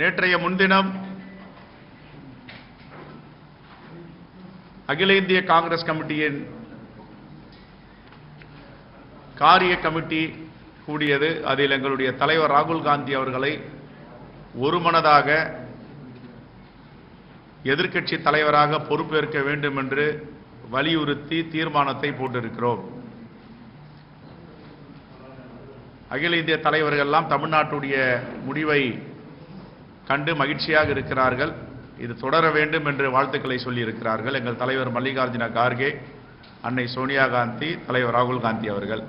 நேற்றைய முன்தினம் அகில இந்திய காங்கிரஸ் கமிட்டியின் காரிய கமிட்டி கூடியது. அதில் எங்களுடைய தலைவர் ராகுல் காந்தி அவர்களை ஒருமனதாக எதிர்க்கட்சி தலைவராக பொறுப்பேற்க வேண்டும் என்று வலியுறுத்தி தீர்மானத்தை போட்டிருக்கிறோம். அகில இந்திய தலைவர்கள் எல்லாம் தமிழ்நாட்டுடைய முடிவை கண்டு மகிழ்ச்சியாக இருக்கிறார்கள். இது தொடர வேண்டும் என்று வாழ்த்துக்களை சொல்லியிருக்கிறார்கள். எங்கள் தலைவர் மல்லிகார்ஜுன கார்கே, அன்னை சோனியா காந்தி, தலைவர் ராகுல் காந்தி அவர்கள்.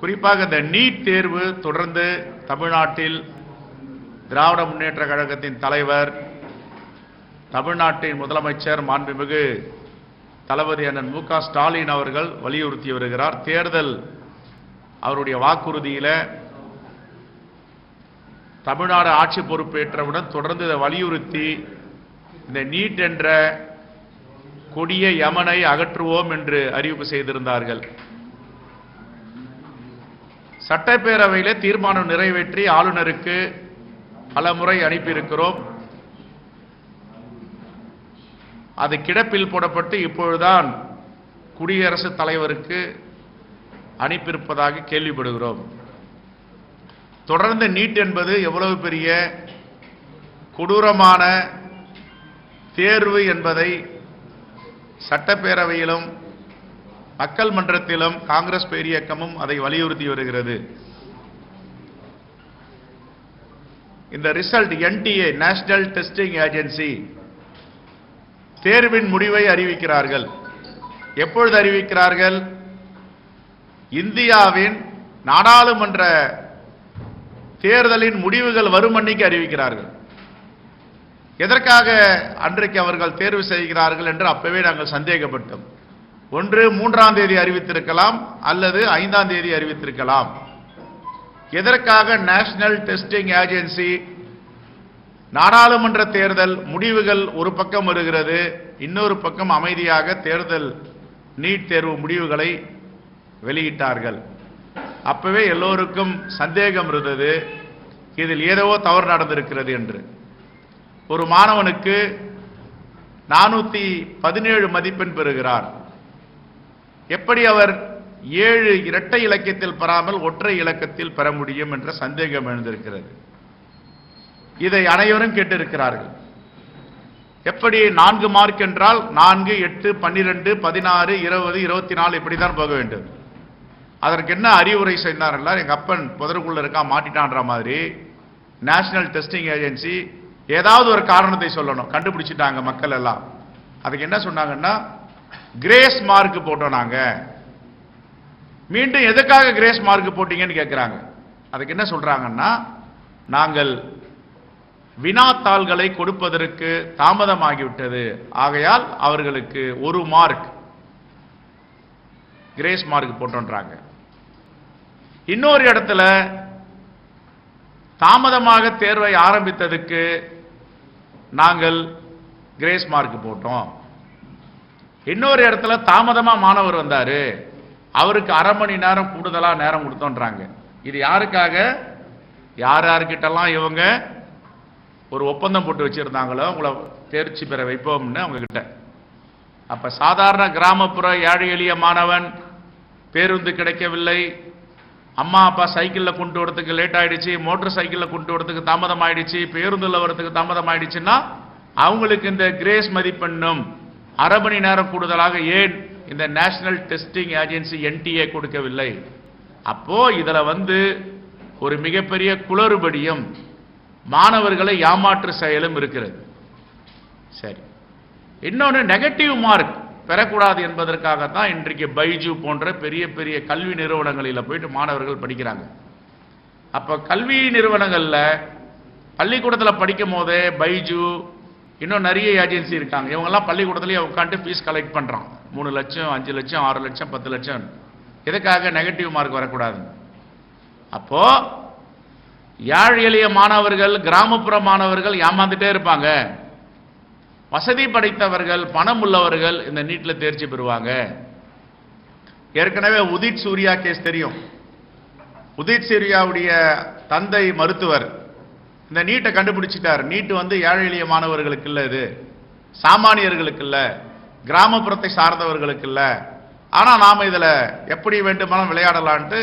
குறிப்பாக இந்த நீட் தேர்வு தொடர்ந்து தமிழ்நாட்டில் திராவிட முன்னேற்ற கழகத்தின் தலைவர், தமிழ்நாட்டின் முதலமைச்சர் மாண்புமிகு தளபதி அண்ணன் மு க ஸ்டாலின் அவர்கள் வலியுறுத்தி வருகிறார். தேர்தல் அவருடைய வாக்குறுதியில் தமிழ்நாடு ஆட்சி பொறுப்பேற்றவுடன் தொடர்ந்து இதை வலியுறுத்தி இந்த நீட் என்ற கொடிய யமனை அகற்றுவோம் என்று அறிவிப்பு செய்திருந்தார்கள். சட்டப்பேரவையில் தீர்மானம் நிறைவேற்றி ஆளுநருக்கு பல முறை அனுப்பியிருக்கிறோம். அது கிடப்பில் போடப்பட்டு இப்பொழுதுதான் குடியரசுத் தலைவருக்கு அனுப்பியிருப்பதாக கேள்விப்படுகிறோம். தொடர்ந்து நீட் என்பது எவ்வளவு பெரிய கொடூரமான தேர்வு என்பதை சட்டப்பேரவையிலும் மக்கள் மன்றத்திலும் காங்கிரஸ் பேரியக்கமும் அதை வலியுறுத்தி வருகிறது. இந்த result NTA national testing agency தேர்வின் முடிவை அறிவிக்கிறார்கள். எப்பொழுது அறிவிக்கிறார்கள்? இந்தியாவின் நாடாளுமன்ற தேர்தலின் முடிவுகள் வரும் அன்னைக்கு அறிவிக்கிறார்கள். எதற்காக அன்றைக்கு அவர்கள் தேர்வு செய்கிறார்கள் என்று அப்பவே நாங்கள் சந்தேகப்பட்டோம். ஒன்று 3ஆம் தேதி அறிவித்திருக்கலாம், அல்லது 5ஆம் தேதி அறிவித்திருக்கலாம். எதற்காக நேஷனல் டெஸ்டிங் ஏஜென்சி நாடாளுமன்ற தேர்தல் முடிவுகள் ஒரு பக்கம் வருகிறது, இன்னொரு பக்கம் அமைதியாக தேர்தல் நீட் தேர்வு முடிவுகளை வெளியிட்டார்கள். அப்பவே எல்லோருக்கும் சந்தேகம் இருந்தது, இதில் ஏதோ தவறு நடந்திருக்கிறது என்று. ஒரு மாணவனுக்கு 417 மதிப்பெண் பெறுகிறார். எப்படி அவர் 7 இரட்டை இலக்கத்தில் பெறாமல் ஒற்றை இலக்கத்தில் பெற முடியும் என்ற சந்தேகம் எழுந்திருக்கிறது. இதை அனைவரும் கேட்டிருக்கிறார்கள். எப்படி 4 மார்க் என்றால் 4, 8, 12, 16, 20, 24 இப்படித்தான் போக வேண்டும். அதற்கு என்ன அறிவுரை செய்தார்கள்? எங்க அப்பன் புதருக்குள்ள இருக்கா மாட்டிட்டான்ற மாதிரி நேஷனல் டெஸ்டிங் ஏஜென்சி ஏதாவது ஒரு காரணத்தை சொல்லணும். கண்டுபிடிச்சிட்டாங்க மக்கள் எல்லாம். அதுக்கு என்ன சொன்னாங்கன்னா, கிரேஸ் மார்க் போட்டோம் நாங்க. மீண்டும் எதுக்காக கிரேஸ் மார்க் போட்டீங்கன்னு கேட்கிறாங்க. அதுக்கு என்ன சொல்றாங்கன்னா, நாங்கள் வினாத்தாள்களை கொடுப்பதற்கு தாமதமாகிவிட்டது, ஆகையால் அவர்களுக்கு 1 மார்க் கிரேஸ் மார்க் போட்டோன்றாங்க. இன்னொரு இடத்துல தாமதமாக தேர்வை ஆரம்பித்ததுக்கு நாங்கள் கிரேஸ் மார்க் போட்டோம். இன்னொரு இடத்துல தாமதமா மாணவர் வந்தாரு, அவருக்கு அரை மணி நேரம் கூடுதலா நேரம் கொடுத்தோன்றாங்க. இது யாருக்காக? யார் யாருக்கிட்டலாம் இவங்க ஒரு ஒப்பந்தம் போட்டு வச்சிருந்தாங்களோ உங்களை தேர்ச்சி பெற வைப்போம்னு அவங்க கிட்ட. அப்ப சாதாரண கிராமப்புற ஏழை எளிய மாணவன் பேருந்து கிடைக்கவில்லை, அம்மா அப்பா சைக்கிளில் கொண்டு வரதுக்கு லேட் ஆயிடுச்சு, மோட்டார் சைக்கிளில் கொண்டு வரதுக்கு தாமதம் ஆயிடுச்சு, பேருந்தில் வரதுக்கு தாமதம் ஆயிடுச்சுன்னா அவங்களுக்கு இந்த கிரேஸ் மதிப்பெண்ணும் அரை மணி நேரம் கூடுதலாக ஏன் இந்த நேஷனல் டெஸ்டிங் ஏஜென்சி NTA கொடுக்கவில்லை? அப்போ இதுல ஒரு மிகப்பெரிய குளறுபடியும் மாணவர்களை ஏமாற்று செயலும் இருக்கிறது. சரி, இன்னொன்று நெகட்டிவ் மார்க் பெறக்கூடாது என்பதற்காகத்தான் இன்றைக்கு பைஜு போன்ற பெரிய பெரிய கல்வி நிறுவனங்களில் போயிட்டு மாணவர்கள் படிக்கிறாங்க. அப்ப கல்வி நிறுவனங்கள்ல பள்ளிக்கூடத்தில் படிக்கும் போதே பைஜு இன்னும் நிறைய ஏஜென்சி இருக்காங்க. இவங்கெல்லாம் பள்ளிக்கூடத்திலேயே உட்காந்து ஃபீஸ் கலெக்ட் பண்றாங்க. 3 லட்சம், 5 லட்சம், 6 லட்சம், 10 லட்சம். எதுக்காக? நெகட்டிவ் மார்க் வரக்கூடாது. அப்போ ஏழை எளிய மாணவர்கள், கிராமப்புற மாணவர்கள் ஏமாந்துட்டே இருப்பாங்க. வசதி படைத்தவர்கள், பணம் உள்ளவர்கள் இந்த நீட்ல தேர்ச்சி பெறுவாங்க. ஏற்கனவே உதித் சூர்யா கேஸ் தெரியும். உதித் சூர்யாவுடைய தந்தை மருத்துவர், இந்த நீட்டை கண்டுபிடிச்சிட்டார். நீட்டு வந்து ஏழை எளிய மாணவர்களுக்கு இல்லை, இது சாமானியர்களுக்கு இல்லை, கிராமப்புறத்தை சார்ந்தவர்களுக்கு இல்லை. ஆனால் நாம் இதில் எப்படி வேண்டுமானாலும் விளையாடலான்ட்டு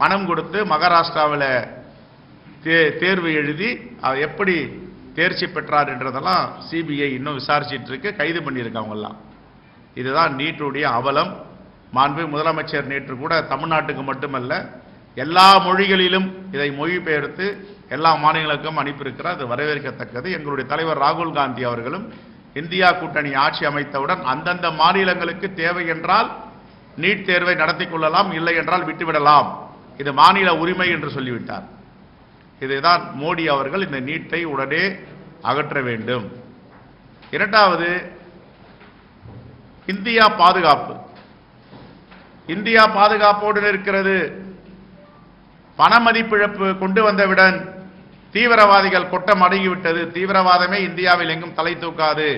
பணம் கொடுத்து மகாராஷ்டிராவில் தேர்வு எழுதி அவர் எப்படி தேர்ச்சி பெற்றார் என்றதெல்லாம் சிபிஐ இன்னும் விசாரிச்சிட்டு இருக்கு, கைது பண்ணியிருக்காங்கலாம். இதுதான் நீட்டுடைய அவலம். மாண்பு முதலமைச்சர் நேற்று கூட தமிழ்நாட்டுக்கு மட்டுமல்ல எல்லா மொழிகளிலும் இதை மொழிபெயர்த்து எல்லா மாநிலங்களுக்கும் அனுப்பியிருக்கிறார். அது வரவேற்கத்தக்கது. எங்களுடைய தலைவர் ராகுல் காந்தி அவர்களும் இந்தியா கூட்டணி ஆட்சி அமைத்தவுடன் அந்தந்த மாநிலங்களுக்கு தேவை என்றால் நீட் தேர்வை நடத்தி கொள்ளலாம், இல்லை என்றால் விட்டுவிடலாம், இது மாநில உரிமை என்று சொல்லிவிட்டார். இதுதான் மோடி அவர்கள் இந்த நீட்டை உடனே அகற்ற வேண்டும். இரண்டாவது, இந்தியா பாதுகாப்பு. இந்தியா பாதுகாப்போடு இருக்கிறது. பண மதிப்பிழப்பு கொண்டு வந்தவுடன் தீவிரவாதிகள் கொட்டம் அடங்கிவிட்டது, தீவிரவாதமே இந்தியாவில் எங்கும் தலை தூக்காது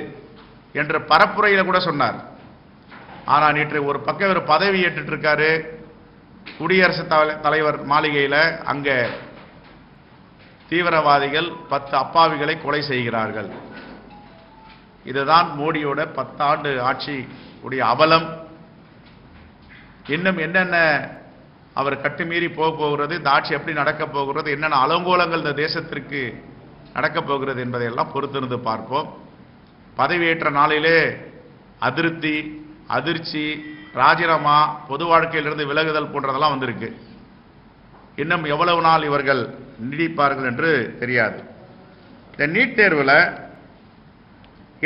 என்று பரப்புரையில் கூட சொன்னார். ஆனால் நேற்று ஒரு பக்கம் ஒரு பதவி ஏற்றுட்டு இருக்காரு குடியரசுத் தலைவர் மாளிகையில். அங்க தீவிரவாதிகள் 10 அப்பாவிகளை கொலை செய்கிறார்கள். இதுதான் மோடியோட 10 ஆண்டு ஆட்சி உடைய அவலம். இன்னும் என்னென்ன அவர் கட்டுமீறி போகிறது, இந்த ஆட்சி எப்படி நடக்க போகிறது, என்னென்ன அலங்கோலங்கள் இந்த தேசத்திற்கு நடக்க போகிறது என்பதையெல்லாம் பொறுத்திருந்து பார்ப்போம். பதவியேற்ற நாளிலே அதிருப்தி, அதிர்ச்சி, ராஜினாமா, பொது வாழ்க்கையிலிருந்து விலகுதல் போன்றதெல்லாம் வந்திருக்கு. இன்னும் எவ்வளவு நாள் இவர்கள் நீடிப்பார்கள் என்று தெரியாது. இந்த நீட் தேர்வில்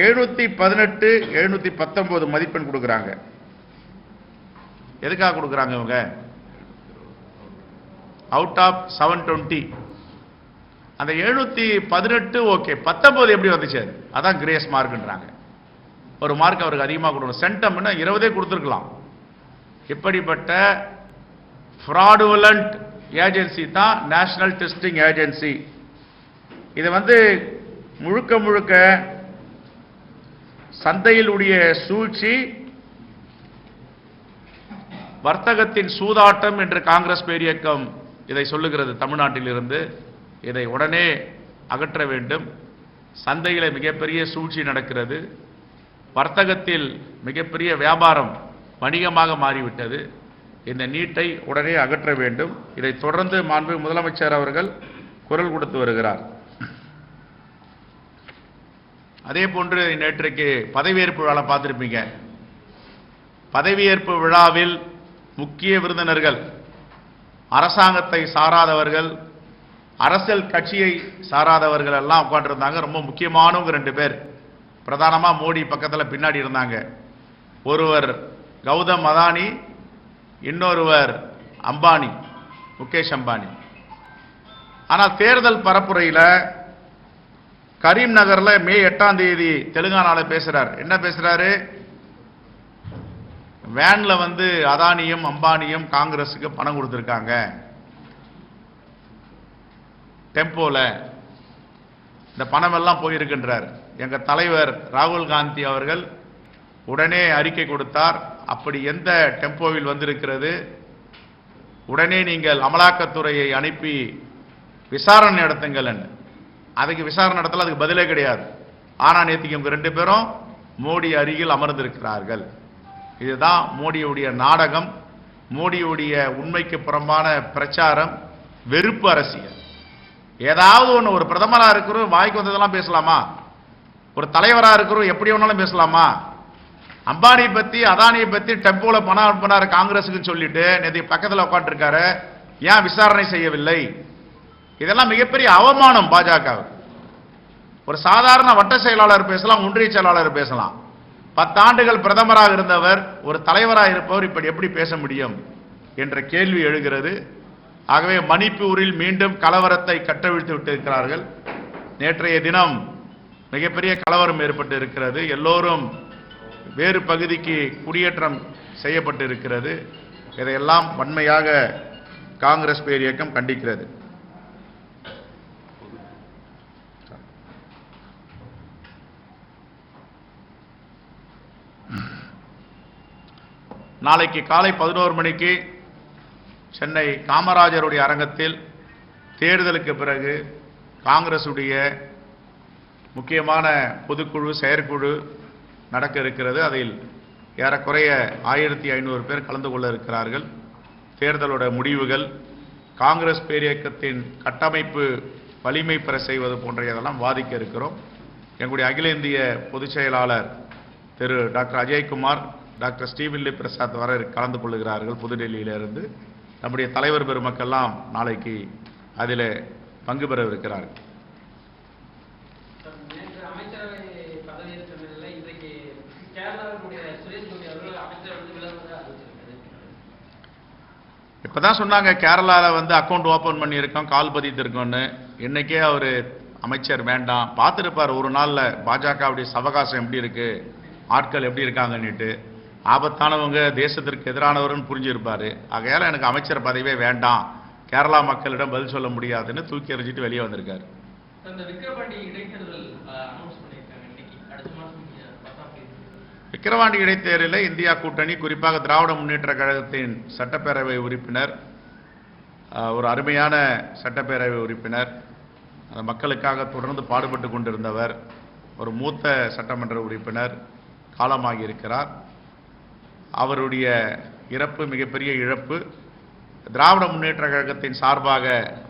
718 719 மதிப்பெண் கொடுக்குறாங்க. எதுக்காக கொடுக்குறாங்க இவங்க? Out of 720. அந்த 718 ஓகே, 19 எப்படி வந்துச்சு? அதான் கிரேஸ் மார்க்ன்றாங்க. ஒரு மார்க் அவருக்கு அதிகமாக கொடுக்கணும். சென்டம்னா 20 கொடுத்துருக்கலாம். இப்படிப்பட்ட ஃப்ராடுலண்ட் ஏஜென்சி தான் நேஷனல் டெஸ்டிங் ஏஜென்சி. இது வந்து முழுக்க முழுக்க சந்தையில் உடைய சூழ்ச்சி, வர்த்தகத்தின் சூதாட்டம் என்று காங்கிரஸ் பேரியக்கம் இதை சொல்லுகிறது. தமிழ்நாட்டில் இருந்து இதை உடனே அகற்ற வேண்டும். சந்தையில் மிகப்பெரிய சூழ்ச்சி நடக்கிறது. வர்த்தகத்தில் மிகப்பெரிய வியாபாரம் வணிகமாக மாறிவிட்டது. இந்த நீட்டை உடனே அகற்ற வேண்டும். இதை தொடர்ந்து மாண்பு முதலமைச்சர் அவர்கள் குரல் கொடுத்து வருகிறார். அதே போன்று நேற்றைக்கு பதவியேற்பு விழா பார்த்திருப்பீங்க. பதவியேற்பு விழாவில் முக்கிய விருந்தினர்கள் அரசாங்கத்தை சாராதவர்கள், அரசியல் கட்சியை சாராதவர்கள் எல்லாம் உட்காந்துருந்தாங்க. ரொம்ப முக்கியமானவங்க 2 பேர் பிரதானமாக மோடி பக்கத்தில் பின்னாடி இருந்தாங்க. ஒருவர் கௌதம் அதானி, இன்னொருவர் அம்பானி, முகேஷ் அம்பானி. ஆனால் தேர்தல் பரப்புரையில் கரீம் நகரில் மே 8ஆம் தேதி தெலுங்கானால பேசுறார். என்ன பேசுறாரு? வேன்ல வந்து அதானியும் அம்பானியும் காங்கிரஸுக்கு பணம் கொடுத்திருக்காங்க, டெம்போல இந்த பணம் எல்லாம் போயிருக்கின்றார். எங்க தலைவர் ராகுல் காந்தி அவர்கள் உடனே அறிக்கை கொடுத்தார். அப்படி எந்த டெம்போவில் வந்திருக்கிறது, உடனே நீங்கள் அமலாக்கத்துறையை அனுப்பி விசாரணை நடத்துங்கள். அதுக்கு விசாரணை நடத்தல, அதுக்கு பதிலே கிடையாது. ஆனா நேற்றுக்கு இவங்க 2 பேரும் மோடி அருகில் அமர்ந்திருக்கிறார்கள். இதுதான் மோடியுடைய நாடகம், மோடியுடைய உண்மைக்கு புறம்பான பிரச்சாரம், வெறுப்பு அரசியல். ஏதாவது ஒன்று, ஒரு பிரதமராக இருக்கிறோம் வாய்க்கு வந்ததெல்லாம் பேசலாமா? ஒரு தலைவராக இருக்கிறோம் எப்படி வேணாலும் பேசலாமா? அம்பானியை பத்தி அதானியை பத்தி டெம்போல பணம் அனுப்பினார் காங்கிரஸுக்கு சொல்லிட்டு நேற்று பக்கத்தில் உட்காந்துருக்காரு. ஏன் விசாரணை செய்யவில்லை? இதெல்லாம் மிகப்பெரிய அவமானம் பாஜக. ஒரு சாதாரண வட்ட செயலாளர் பேசலாம், ஒன்றிய செயலாளர் பேசலாம். 10 ஆண்டுகள் பிரதமராக இருந்தவர், ஒரு தலைவராக இருப்பவர் இப்படி எப்படி பேச முடியும் என்ற கேள்வி எழுகிறது. ஆகவே மணிப்பூரில் மீண்டும் கலவரத்தை கட்டவிழ்த்து விட்டிருக்கிறார்கள். நேற்றைய தினம் மிகப்பெரிய கலவரம் ஏற்பட்டு இருக்கிறது. எல்லோரும் வேறு பகுதிக்கு குடியேற்றம் செய்யப்பட்டு இருக்கிறது. இதையெல்லாம் வன்மையாக காங்கிரஸ் பேரியக்கம் கண்டிக்கிறது. நாளைக்கு காலை 11 மணிக்கு சென்னை காமராஜருடைய அரங்கத்தில் தேர்தலுக்கு பிறகு காங்கிரசுடைய முக்கியமான பொதுக்குழு செயற்குழு நடக்க இருக்கிறது. அதில் ஏறக்குறைய 1500 பேர் கலந்து கொள்ள இருக்கிறார்கள். தேர்தலோட முடிவுகள், காங்கிரஸ் பேரியக்கத்தின் கட்டமைப்பு வலிமை பெற செய்வது போன்றதெல்லாம் வாதிக்க இருக்கிறோம். எங்களுடைய அகில இந்திய பொதுச் செயலாளர் திரு டாக்டர் அஜய்குமார், டாக்டர் ஸ்ரீவில்லி பிரசாத் வர கலந்து கொள்ளுகிறார்கள் புதுடெல்லியிலிருந்து. நம்முடைய தலைவர் பெருமக்கெல்லாம் நாளைக்கு அதில் பங்கு பெற இருக்கிறார்கள். இப்பதான் சொன்னாங்க கேரளாவில் அக்கௌண்ட் ஓபன் பண்ணியிருக்கோம், கால் பதித்திருக்கோன்னு. இன்னைக்கே அவர் அமைச்சர் வேண்டாம், பார்த்துருப்பார் ஒரு நாளில் பாஜகவுடைய சவகாசம் எப்படி இருக்கு, ஆட்கள் எப்படி இருக்காங்கன்னுட்டு. ஆபத்தானவங்க, தேசத்திற்கு எதிரானவர்னு புரிஞ்சிருப்பாரு. ஆகையால எனக்கு அமைச்சர் பதவியே வேண்டாம், கேரளா மக்களிடம் பதில் சொல்ல முடியாதுன்னு தூக்கி எறிஞ்சிட்டு வெளியே வந்திருக்காரு. விக்கிரவாண்டி இடைத்தேர்தலில் இந்தியா கூட்டணி, குறிப்பாக திராவிட முன்னேற்ற கழகத்தின் சட்டப்பேரவை உறுப்பினர், ஒரு அருமையான சட்டப்பேரவை உறுப்பினர், அந்த மக்களுக்காக தொடர்ந்து பாடுபட்டு கொண்டிருந்தவர், ஒரு மூத்த சட்டமன்ற உறுப்பினர் காலமாகி இருக்கிறார். அவருடைய இறப்பு மிகப்பெரிய இழப்பு. திராவிட முன்னேற்ற கழகத்தின் சார்பாக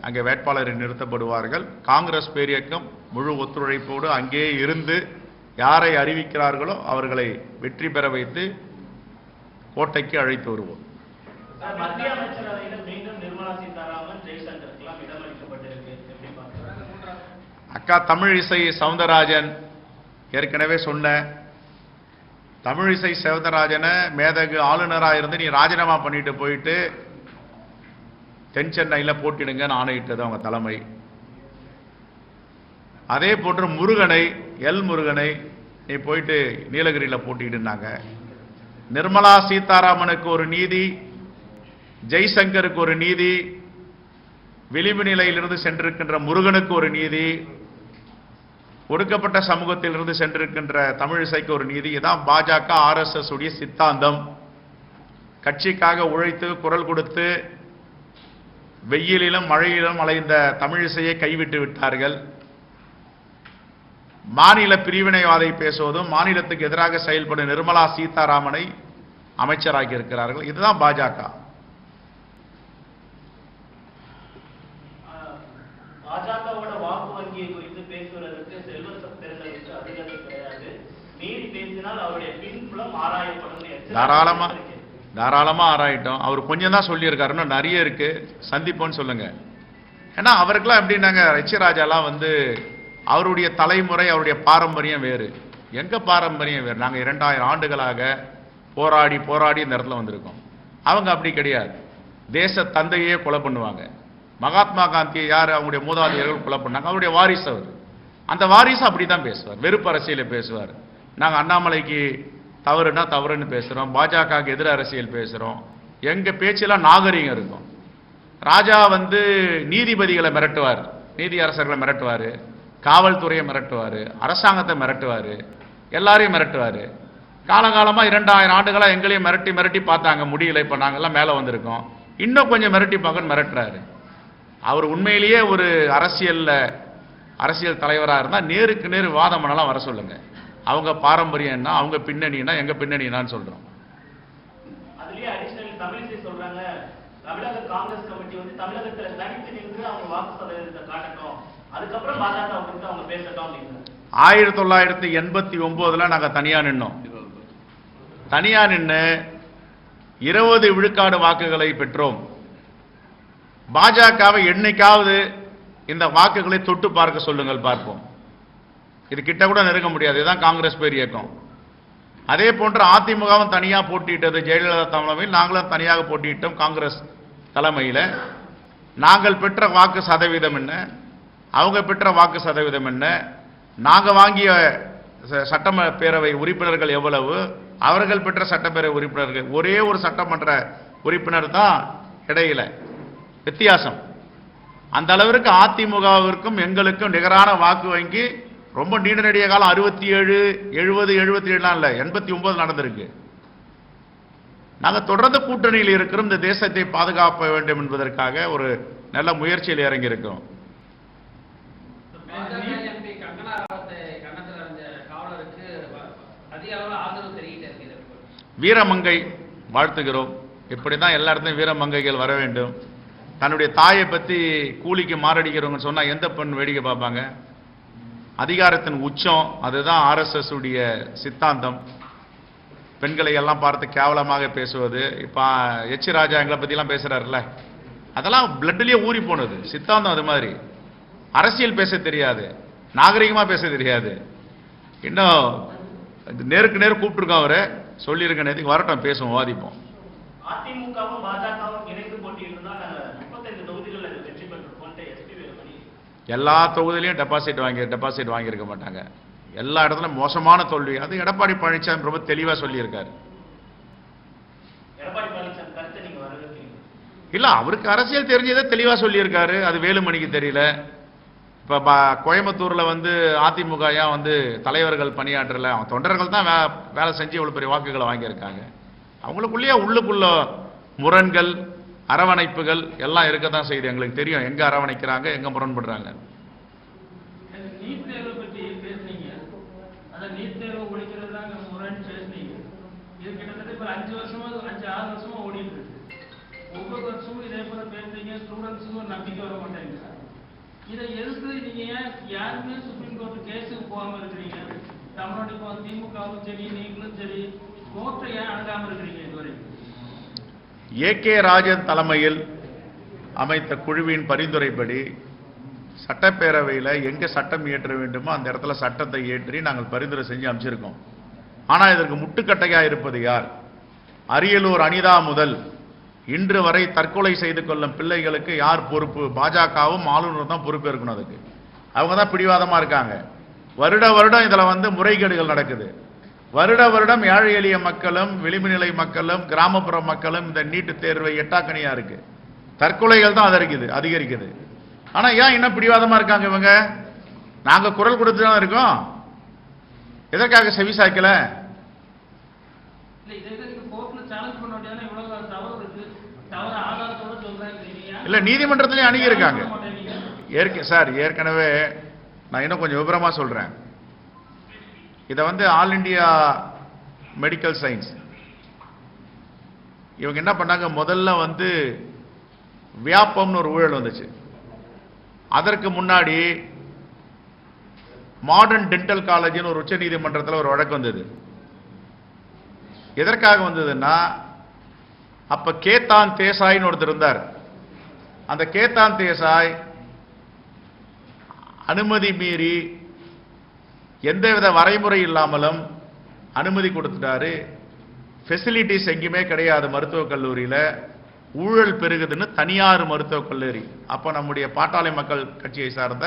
அங்கே வேட்பாளரை நிறுத்தப்படுவார்கள். காங்கிரஸ் பேரியக்கம் முழு ஒத்துழைப்போடு அங்கே இருந்து யாரை அறிவிக்கிறார்களோ அவர்களை வெற்றி பெற வைத்து கோட்டைக்கு அழைத்து வருவோம். அக்கா தமிழிசை சவுந்தரராஜன், ஏற்கனவே சொன்ன தமிழிசை சவுந்தரராஜனை மேதகு ஆளுநராக இருந்து நீ ராஜினாமா பண்ணிட்டு போயிட்டு தென் சென்னையில் போட்டிடுங்கன்னு ஆணையிட்டது அவங்க தலைமை. அதே போன்று முருகனை, முருகனை நீ போயிட்டு நீலகிரியில் போட்டிடுனாங்க. நிர்மலா சீதாராமனுக்கு ஒரு நீதி, ஜெய்சங்கருக்கு ஒரு நீதி, விளிம்பு நிலையிலிருந்து சென்றிருக்கின்ற முருகனுக்கு ஒரு நீதி, ஒடுக்கப்பட்ட சமூகத்திலிருந்து சென்றிருக்கின்ற தமிழிசைக்கு ஒரு நீதி. இதான் பாஜக RSS உடைய சித்தாந்தம். கட்சிக்காக உழைத்து குரல் கொடுத்து வெயிலிலும் மழையிலும் அலைந்த தமிழிசையை கைவிட்டு விட்டார்கள். மாநில பிரிவினைவாதை பேசுவதும் மாநிலத்துக்கு எதிராக செயல்படும் நிர்மலா சீதாராமனை அமைச்சராகி இருக்கிறார்கள். இதுதான் பாஜக. பாஜகவோட வாக்கு வங்கியை குறித்து பேசுவதற்கு செல்வ பெருந்தலுக்கு அதிகாரம் கிடையாது. மீறி பேசினால் அவருடைய பின்புலம் ஆராயப்படும். தாராளமா ஆராயிட்டோம். அவர் கொஞ்சம் தான் சொல்லியிருக்காரு, நிறைய இருக்கு, சந்திப்போன்னு சொல்லுங்க. ஏன்னா அவருக்கெல்லாம் எப்படின்னாங்க, ராஜாலாம் அவருடைய தலைமுறை, அவருடைய பாரம்பரியம் வேறு, எங்க பாரம்பரியம் வேறு. நாங்கள் 2000 ஆண்டுகளாக போராடி போராடி இந்த இடத்துல வந்திருக்கோம். அவங்க அப்படி கிடையாது. தேச தந்தையே கொலை பண்ணுவாங்க. மகாத்மா காந்தியை யார் அவங்களுடைய மூதாதையர்கள் கொலை பண்ணாங்க, அவருடைய வாரிசு அவர். அந்த வாரிசு அப்படி தான் பேசுவார், வெறுப்பு அரசியலை பேசுவார். நாங்கள் அண்ணாமலைக்கு தவறுனா தவறுன்னு பேசுகிறோம், பாஜகவுக்கு எதிர அரசியல் பேசுகிறோம். எங்கள் பேச்செல்லாம் நாகரீகம் இருக்கும். ராஜா நீதிபதிகளை மிரட்டுவார், நீதி அரசர்களை மிரட்டுவார், காவல்துறையை மிரட்டுவார், அரசாங்கத்தை மிரட்டுவார், எல்லாரையும் மிரட்டுவார். காலகாலமாக 2000 ஆண்டுகளாக எங்களையும் மிரட்டி மிரட்டி பார்த்தாங்க, முடியல. இப்போ நாங்கள்லாம் மேலே வந்திருக்கோம், இன்னும் கொஞ்சம் மிரட்டி பார்க்கன்னு மிரட்டுறாரு. அவர் உண்மையிலேயே ஒரு அரசியல் தலைவராக இருந்தால் நேருக்கு நேரு வாதம் பண்ணலாம், வர சொல்லுங்க. அவங்க பாரம்பரியம் என்ன, அவங்க பின்னணினா, எங்க பின்னணினான்னு சொல்றோம். அதுலயே அடிஷனல் தமிழிசை சொல்றாங்க, தமிழக காங்கிரஸ் கமிட்டி தமிழகத்துல தனித்து நின்று அவங்க வாக்கு சதவீதத்தை காட்டணும், அதுக்கப்புறம் பாஜக அவங்க பேசட்டும் அப்படிங்கிறாங்க. 1989 நாங்க தனியா நின்னோம். தனியா நின்று 20 விழுக்காடு வாக்குகளை பெற்றோம். பாஜகவை என்னைக்காவது இந்த வாக்குகளை தொட்டு பார்க்க சொல்லுங்கள், பார்ப்போம். இது கிட்ட கூட நெருங்க முடியாது. இதுதான் காங்கிரஸ் பேர் இயக்கம். அதே போன்று அதிமுகவும் தனியாக போட்டியிட்டது, ஜெயலலிதா தலைமையில். நாங்களும் தனியாக போட்டியிட்டோம் காங்கிரஸ் தலைமையில். நாங்கள் பெற்ற வாக்கு சதவீதம் என்ன, அவங்க பெற்ற வாக்கு சதவீதம் என்ன, நாங்கள் வாங்கிய சட்டப்பேரவை உறுப்பினர்கள் எவ்வளவு, அவர்கள் பெற்ற சட்டப்பேரவை உறுப்பினர்கள், ஒரே ஒரு சட்டமன்ற உறுப்பினர் தான் இடையில வித்தியாசம். அந்த அளவிற்கு அதிமுகவிற்கும் எங்களுக்கும் நிகரான வாக்கு வங்கி ரொம்ப நீண்ட நெடிய காலம் 67, 70, 77 இல்ல, 89 நடந்திருக்கு. நாங்கள் தொடர்ந்து கூட்டணியில் இருக்கிறோம். இந்த தேசத்தை பாதுகாக்க வேண்டும் என்பதற்காக ஒரு நல்ல முயற்சியில் இறங்கி இருக்கோம். மத்திய அளவில் ஆதரவு தெரிவிக்கிறது. வீரமங்கை வாழ்த்துகிறோம். இப்படிதான் எல்லா இடத்துலையும் வீரமங்கைகள் வர வேண்டும். தன்னுடைய தாயை பத்தி கூலிக்கு மாரடிக்கிறவங்க சொன்னா எந்த பெண் வேடிக்கை பார்ப்பாங்க? அதிகாரத்தின் உச்சம் அதுதான் RSS உடைய சித்தாந்தம். பெண்களை எல்லாம் பார்த்து கேவலமாக பேசுவது. இப்ப எச் ராஜா எங்களை பத்தி எல்லாம் பேசுறாருல்ல, அதெல்லாம் பிளட்லயே ஊறி போனது சித்தாந்தம். அது மாதிரி அரசியல் பேச தெரியாது, நாகரிகமா பேச தெரியாது. இன்னும் நேருக்கு நேர் கூப்பிட்டுருக்கோம் அவரை, சொல்லியிருக்க நேரத்துக்கு வரட்டும், பேசுவோம், வாதிப்போம். அதிமுகவும் பாஜகவும் இணைந்து போட்டியிட்டு 35 தொகுதிகளில் வெற்றி பெற்றிருக்கோம். SP வேலுமணி எல்லா தொகுதியிலையும் டெபாசிட் வாங்கியிருக்க மாட்டாங்க. எல்லா இடத்துலையும் மோசமான தோல்வி. அது எடப்பாடி பழனிசாமி ரொம்ப தெளிவா சொல்லியிருக்காரு. எடப்பாடி பழனிசாமி கருத்தை நீங்க வரவேற்கிறீங்க? இல்ல, அவருக்கு அரசியல் தெரிஞ்சதை தெளிவா சொல்லியிருக்காரு. அது வேலுமணிக்கு தெரியல. இப்ப கோயம்புத்தூர்ல அதிமுக ஏன் தலைவர்கள் பணியாற்றல? அவங்க தொண்டர்கள் தான் வேலை செஞ்சு இவ்வளவு பெரிய வாக்குகளை வாங்கியிருக்காங்க. அவங்களுக்குள்ளேயே உள்ளுக்குள்ள முரண்கள், அரவணைப்புகள் எல்லாம் இருக்கத்தான் செய்யுது. எங்களுக்கு தெரியும் எங்க அரவணைக்கிறாங்க, எங்க முரண்படுறாங்க. நீட் தேர்வு பற்றி பேசுனீங்க. அந்த நீட் தேர்வு ஒழிக்கிறது தான் முரண் பேசுனீங்க. இது கிட்டத்தட்ட இப்ப 5 6 வருஷமா ஓடிட்டு இருக்கு. ஒவ்வொரு வருஷமும் இதே போல பேசுறீங்க. ஸ்டூடெண்ட்ஸுக்கும் நம்பிக்கை வர மாட்டேங்குது. இதை எதிர்த்து நீங்க ஏன் யாருமே சுப்ரீம் கோர்ட் கேஸுக்கு போகாம இருக்கிறீங்க? தமிழ்நாடு இப்போ திமுகவும் சரி, நீங்களும் சரி, கோர்ட்டை ஏன் அணுகாம இருக்கிறீங்க இதுவரை? AK ராஜன் தலைமையில் அமைத்த குழுவின் பரிந்துரைப்படி சட்டப்பேரவையில் எங்க சட்டம் இயற்ற வேண்டுமோ அந்த இடத்துல சட்டத்தை இயற்றி நாங்கள் பரிந்துரை செஞ்சு அமைச்சிருக்கோம். ஆனா இதற்கு முட்டுக்கட்டையா இருப்பது யார்? அரியலூர் அனிதா முதல் இன்று வரை தற்கொலை செய்து கொள்ளும் பிள்ளைகளுக்கு யார் பொறுப்பு? பாஜகவும் ஆளுநர் தான் பொறுப்பு இருக்கணும். அதுக்கு அவங்க தான் பிடிவாதமா இருக்காங்க. வருடம் இதுல முறைகேடுகள் நடக்குது. வருடம் ஏழை எளிய மக்களும் விளிம்புநிலை மக்களும் கிராமப்புற மக்களும் இந்த நீட்டு தேர்வை எட்டாக்கணியா இருக்கு. தற்கொலைகள் தான் அதிகரிக்குது. ஆனா ஏன் இன்னும் பிடிவாதமா இருக்காங்க இவங்க? நாங்க குரல் கொடுத்து தான் இருக்கோம். எதற்காக செவிசாய்க்கல? இல்ல, நீதிமன்றத்திலே அணுகி இருக்காங்க. ஏற்கனவே நான் இன்னும் கொஞ்சம் விவரமா சொல்றேன். இதை ஆல் இண்டியா மெடிக்கல் சயின்ஸ் இவங்க என்ன பண்ணாங்க? முதல்ல வியாபம்னு ஒரு ஊழல் வந்துச்சு. அதற்கு முன்னாடி மாடர்ன் டென்டல் காலேஜ்னு ஒரு உச்ச நீதிமன்றத்தில் ஒரு வழக்கு வந்தது. எதற்காக வந்ததுன்னா, அப்ப கேத்தான் தேசாய்னு ஒருத்தர் இருந்தார். அந்த கேத்தான் தேசாய் அனுமதி மீறி எந்தவித வரைமுறை இல்லாமலும் அனுமதி கொடுத்துட்டாரு. ஃபெசிலிட்டிஸ் எங்கேயுமே கிடையாது. மருத்துவக் கல்லூரியில் ஊழல் பெருகுதுன்னு தனியார் மருத்துவக் கல்லூரி. அப்ப நம்முடைய பாட்டாளி மக்கள் கட்சியை சார்ந்த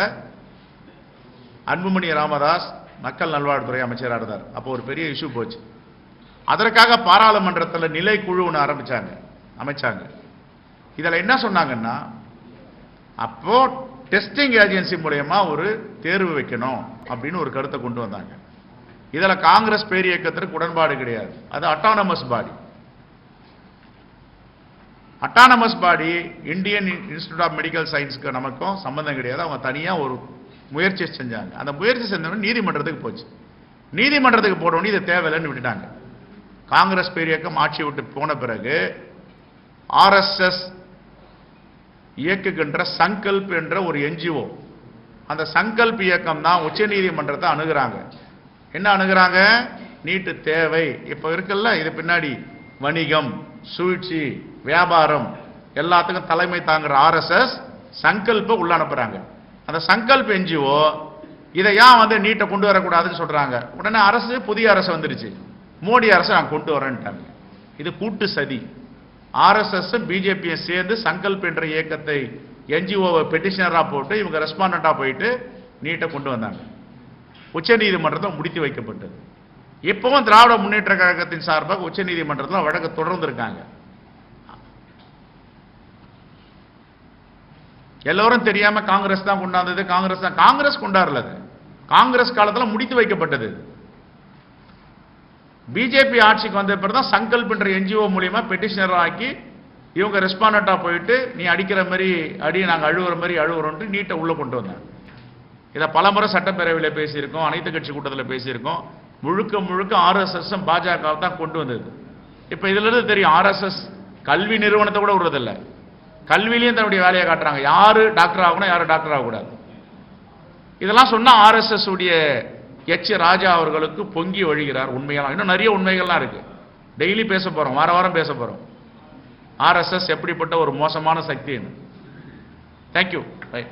அன்புமணி ராமதாஸ் மக்கள் நல்வாழ்வுத்துறை அமைச்சராக இருந்தார். அப்போ ஒரு பெரிய இஷ்யூ போச்சு. அதற்காக பாராளுமன்றத்தில் நிலை குழு ஒன்று அமைச்சாங்க. இதில் என்ன சொன்னாங்கன்னா, அப்போ டெஸ்டிங் ஏஜென்சி மூலமா ஒரு தேர்வு வைக்கணும் அப்படின்னு ஒரு கருத்தை கொண்டு வந்தாங்க. இதுல காங்கிரஸ் பேரியக்கத்திற்கு உடன்பாடு கிடையாது. அது autonomous body Indian Institute of Medical சயின்ஸ்க்கு நமக்கும் சம்பந்தம் கிடையாது. அவங்க தனியா ஒரு முயற்சி செஞ்சாங்க. அந்த முயற்சி செஞ்சவங்க நீதிமன்றத்துக்கு போச்சு. நீதிமன்றத்துக்கு போடணும், இது தேவையில்லைன்னு விட்டுட்டாங்க. காங்கிரஸ் பேரியக்கம் ஆட்சி விட்டு போன பிறகு RSS இயக்குகின்ற சங்கல்ப் என்ற ஒரு NGO, அந்த சங்கல்ப் இயக்கம் தான் உச்ச நீதிமன்றத்தை அணுகுறாங்க. என்ன அணுகுறாங்க? நீட்டு தேவை இப்ப இருக்குல்ல, இது பின்னாடி வணிகம், சூழ்ச்சி, வியாபாரம் எல்லாத்துக்கும் தலைமை தாங்குற RSS சங்கல்ப உள்ள அனுப்புறாங்க. அந்த சங்கல்ப் NGO இதை ஏன் நீட்டை கொண்டு வரக்கூடாதுன்னு சொல்றாங்க. உடனே புதிய அரசு வந்துருச்சு. மோடி அரசு நான் கொண்டு வரேன்ட்டாங்க. இது கூட்டு சதி. RSS பிஜேபியும் சேர்ந்து சங்கல்ப் என்ற இயக்கத்தை NGO பெட்டிஷனரா போட்டு இவங்க ரெஸ்பாண்டண்டா போயிட்டு நீட்டை கொண்டு வந்தாங்க. உச்ச நீதிமன்றத்தில் முடித்து வைக்கப்பட்டது. இப்பவும் திராவிட முன்னேற்ற கழகத்தின் சார்பாக உச்ச நீதிமன்றத்தில் வழக்கு தொடர்ந்து இருக்காங்க. எல்லோரும் தெரியாம காங்கிரஸ் தான் கொண்டாந்தது, காங்கிரஸ் கொண்டாடல. காங்கிரஸ் காலத்தில் முடித்து வைக்கப்பட்டது. பிஜேபி ஆட்சிக்கு வந்த பிறகுதான் சங்கல்ப் என்ற NGO மூலியமா பெட்டிஷனர் ஆக்கி இவங்க ரெஸ்பாண்டண்டா போயிட்டு நீ அடிக்கிற மாதிரி அடி, நாங்க அழுவுற மாதிரி அழுவுறோம் நீட்டை உள்ள கொண்டு வந்தாங்க. இதை பலமுறை சட்டப்பேரவையில் பேசியிருக்கோம், அனைத்து கட்சி கூட்டத்தில் பேசியிருக்கோம். முழுக்க முழுக்க ஆர்எஸ்எஸ் பாஜக தான் கொண்டு வந்தது. இப்ப இதுல இருந்து தெரியும் ஆர்எஸ்எஸ் கல்வி நிறுவனத்தை கூட விடுறதில்ல, கல்வியிலையும் தன்னுடைய வேலையை காட்டுறாங்க. யாரு டாக்டர் ஆகணும், யாரு டாக்டர் ஆகக்கூடாது. இதெல்லாம் சொன்னா ஆர்எஸ்எஸ் உடைய எச் ராஜா அவர்களுக்கு பொங்கி வழிகிறார். உண்மையெல்லாம் இன்னும் நிறைய உண்மைகள்லாம் இருக்கு. டெய்லி பேச போறோம், வார வாரம் பேச போறோம். ஆர்எஸ்எஸ் எப்படிப்பட்ட ஒரு மோசமான சக்தி. தேங்க்யூ. பை.